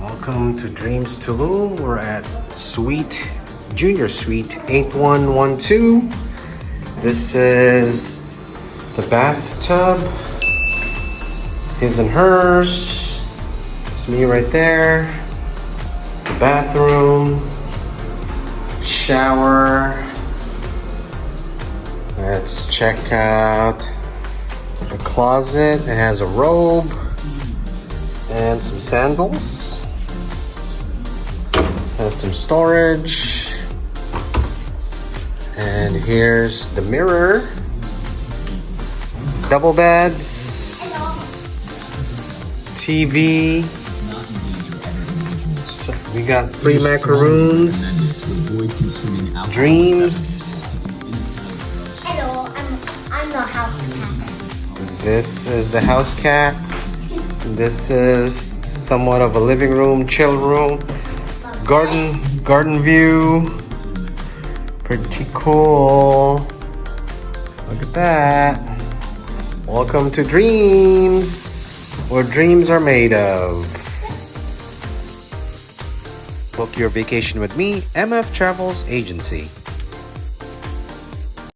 Welcome to Dreams Tulum. We're at Junior Suite 8112. This is the bathtub. His and hers. It's me right there. The bathroom. Shower. Let's check out the closet. It has a robe and some sandals. Has some storage. And here's the mirror. Double beds. TV. So we got 3 macaroons. Dreams. Hello, I'm the house cat. This is the house cat. This is somewhat of a living room, chill room. Garden view. Pretty cool. Look at that. Welcome to Dreams, where dreams are made of. Book your vacation with me, MF Travels Agency.